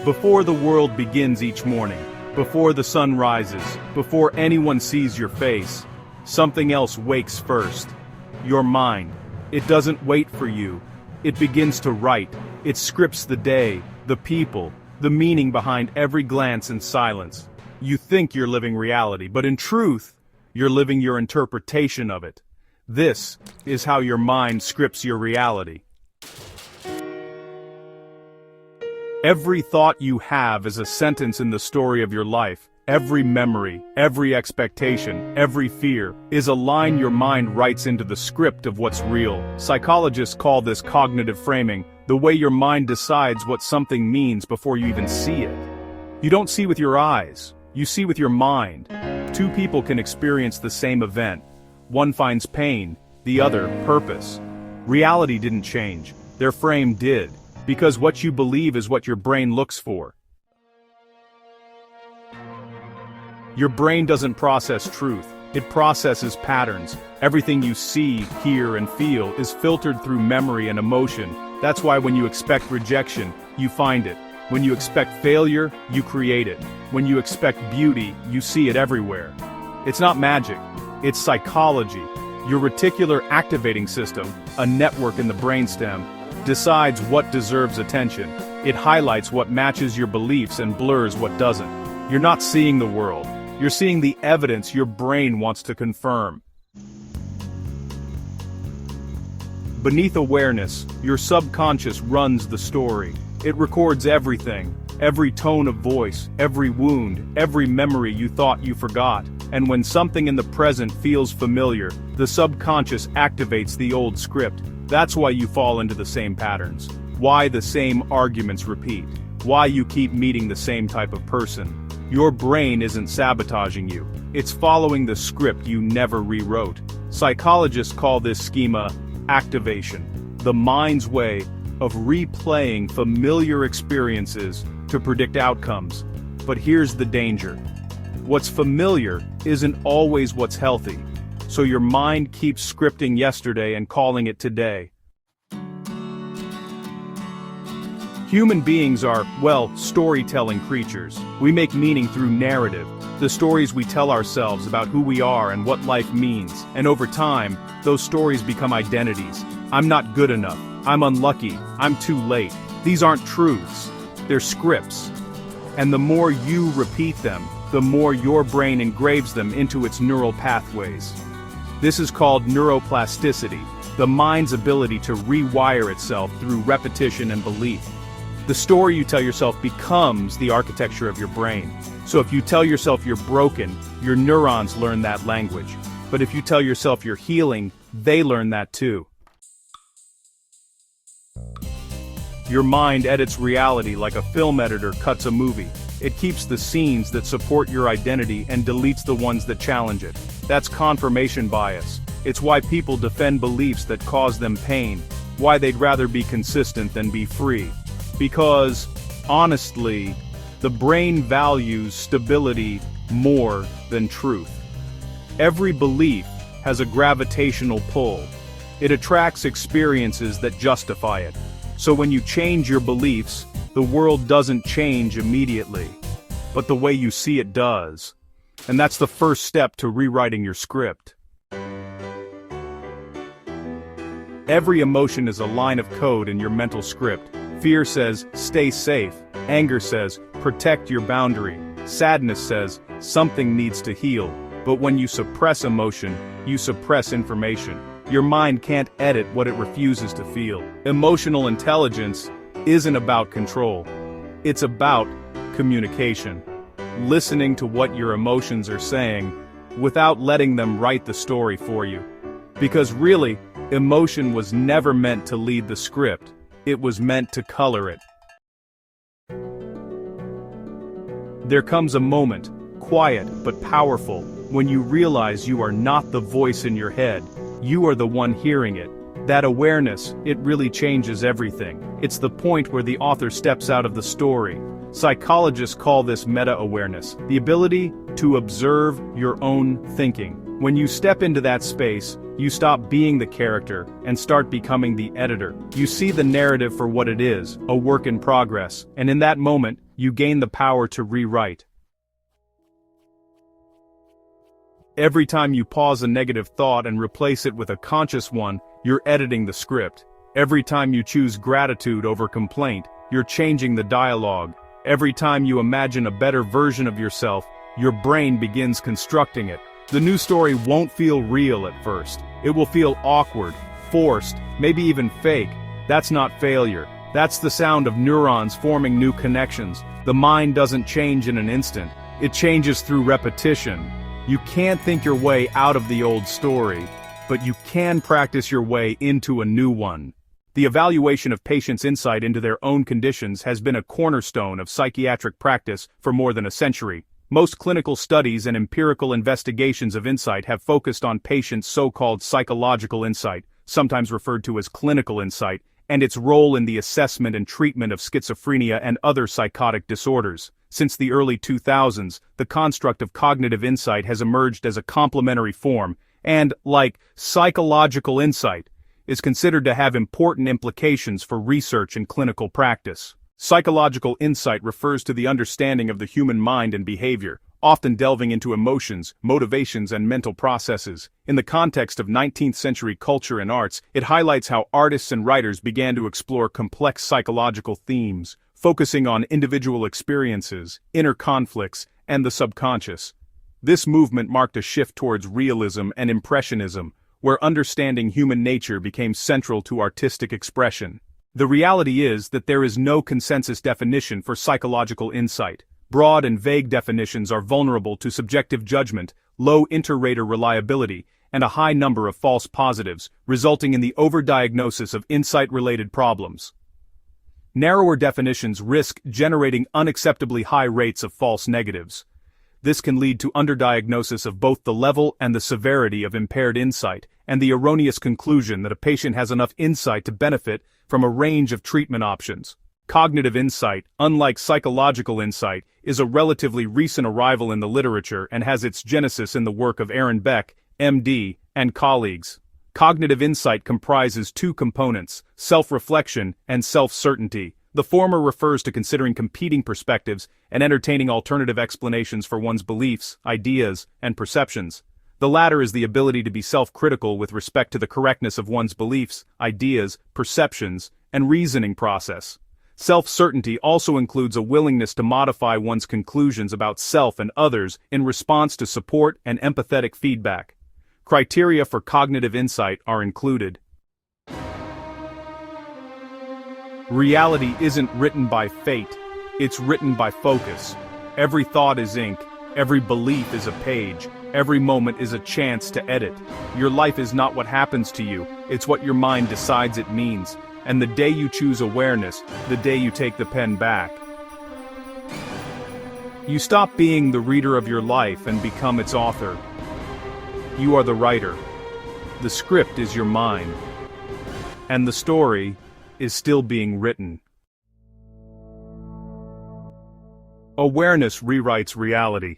Before the world begins each morning, before the sun rises, before anyone sees your face, something else wakes first. Your mind. It doesn't wait for you. It begins to write. It scripts the day, the people, the meaning behind every glance and silence. You think you're living reality, but in truth, you're living your interpretation of it. This is how your mind scripts your reality. Every thought you have is a sentence in the story of your life. Every memory, every expectation, every fear is a line your mind writes into the script of what's real. Psychologists call this cognitive framing, the way your mind decides what something means before you even see it. You don't see with your eyes, you see with your mind. Two people can experience the same event. One finds pain, the other purpose. Reality didn't change, their frame did. Because what you believe is what your brain looks for. Your brain doesn't process truth, it processes patterns. Everything you see, hear, and feel is filtered through memory and emotion. That's why when you expect rejection, you find it. When you expect failure, you create it. When you expect beauty, you see it everywhere. It's not magic, it's psychology. Your reticular activating system, a network in the brainstem, decides what deserves attention. It highlights what matches your beliefs and blurs what doesn't. You're not seeing the world. You're seeing the evidence your brain wants to confirm. Beneath awareness, your subconscious runs the story. It records everything, every tone of voice, every wound, every memory you thought you forgot. And when something in the present feels familiar, the subconscious activates the old script. That's why you fall into the same patterns. Why the same arguments repeat. Why you keep meeting the same type of person. Your brain isn't sabotaging you. It's following the script you never rewrote. Psychologists call this schema activation, the mind's way of replaying familiar experiences to predict outcomes. But here's the danger. What's familiar isn't always what's healthy. So your mind keeps scripting yesterday and calling it today. Human beings are, well, storytelling creatures. We make meaning through narrative, the stories we tell ourselves about who we are and what life means. And over time, those stories become identities. I'm not good enough. I'm unlucky. I'm too late. These aren't truths. They're scripts. And the more you repeat them, the more your brain engraves them into its neural pathways. This is called neuroplasticity, the mind's ability to rewire itself through repetition and belief. The story you tell yourself becomes the architecture of your brain. So if you tell yourself you're broken, your neurons learn that language. But if you tell yourself you're healing, they learn that too. Your mind edits reality like a film editor cuts a movie. It keeps the scenes that support your identity and deletes the ones that challenge it. That's confirmation bias. It's why people defend beliefs that cause them pain, why they'd rather be consistent than be free. Because, honestly, the brain values stability more than truth. Every belief has a gravitational pull. It attracts experiences that justify it. So when you change your beliefs, the world doesn't change immediately. But the way you see it does. And that's the first step to rewriting your script. Every emotion is a line of code in your mental script. Fear says, stay safe. Anger says, protect your boundary. Sadness says, something needs to heal. But when you suppress emotion, you suppress information. Your mind can't edit what it refuses to feel. Emotional intelligence isn't about control. It's about communication. Listening to what your emotions are saying, without letting them write the story for you. Because really, emotion was never meant to lead the script. It was meant to color it. There comes a moment, quiet but powerful, when you realize you are not the voice in your head. You are the one hearing it. That awareness, it really changes everything. It's the point where the author steps out of the story. Psychologists call this meta-awareness, the ability to observe your own thinking. When you step into that space, you stop being the character and start becoming the editor. You see the narrative for what it is, a work in progress, and in that moment, you gain the power to rewrite. Every time you pause a negative thought and replace it with a conscious one, you're editing the script. Every time you choose gratitude over complaint, you're changing the dialogue. Every time you imagine a better version of yourself, your brain begins constructing it. The new story won't feel real at first. It will feel awkward, forced, maybe even fake. That's not failure. That's the sound of neurons forming new connections. The mind doesn't change in an instant. It changes through repetition. You can't think your way out of the old story, but you can practice your way into a new one. The evaluation of patients' insight into their own conditions has been a cornerstone of psychiatric practice for more than a century. Most clinical studies and empirical investigations of insight have focused on patients' so-called psychological insight, sometimes referred to as clinical insight, and its role in the assessment and treatment of schizophrenia and other psychotic disorders. Since the early 2000s, the construct of cognitive insight has emerged as a complementary form, and, like psychological insight, is considered to have important implications for research and clinical practice. Psychological insight refers to the understanding of the human mind and behavior, often delving into emotions, motivations, and mental processes. In the context of 19th century culture and arts, it highlights how artists and writers began to explore complex psychological themes, focusing on individual experiences, inner conflicts, and the subconscious. This movement marked a shift towards realism and impressionism, where understanding human nature became central to artistic expression. The reality is that there is no consensus definition for psychological insight. Broad and vague definitions are vulnerable to subjective judgment, low inter-rater reliability, and a high number of false positives, resulting in the overdiagnosis of insight-related problems. Narrower definitions risk generating unacceptably high rates of false negatives. This can lead to underdiagnosis of both the level and the severity of impaired insight, and the erroneous conclusion that a patient has enough insight to benefit from a range of treatment options. Cognitive insight, unlike psychological insight, is a relatively recent arrival in the literature and has its genesis in the work of Aaron Beck, MD, and colleagues. Cognitive insight comprises two components, self-reflection and self-certainty. The former refers to considering competing perspectives and entertaining alternative explanations for one's beliefs, ideas, and perceptions. The latter is the ability to be self-critical with respect to the correctness of one's beliefs, ideas, perceptions, and reasoning process. Self-certainty also includes a willingness to modify one's conclusions about self and others in response to support and empathetic feedback. Criteria for cognitive insight are included. Reality isn't written by fate, it's written by focus. Every thought is ink, every belief is a page, every moment is a chance to edit. Your life is not what happens to you, it's what your mind decides it means. And the day you choose awareness, the day you take the pen back. You stop being the reader of your life and become its author. You are the writer. The script is your mind. And the story is still being written. Awareness rewrites reality.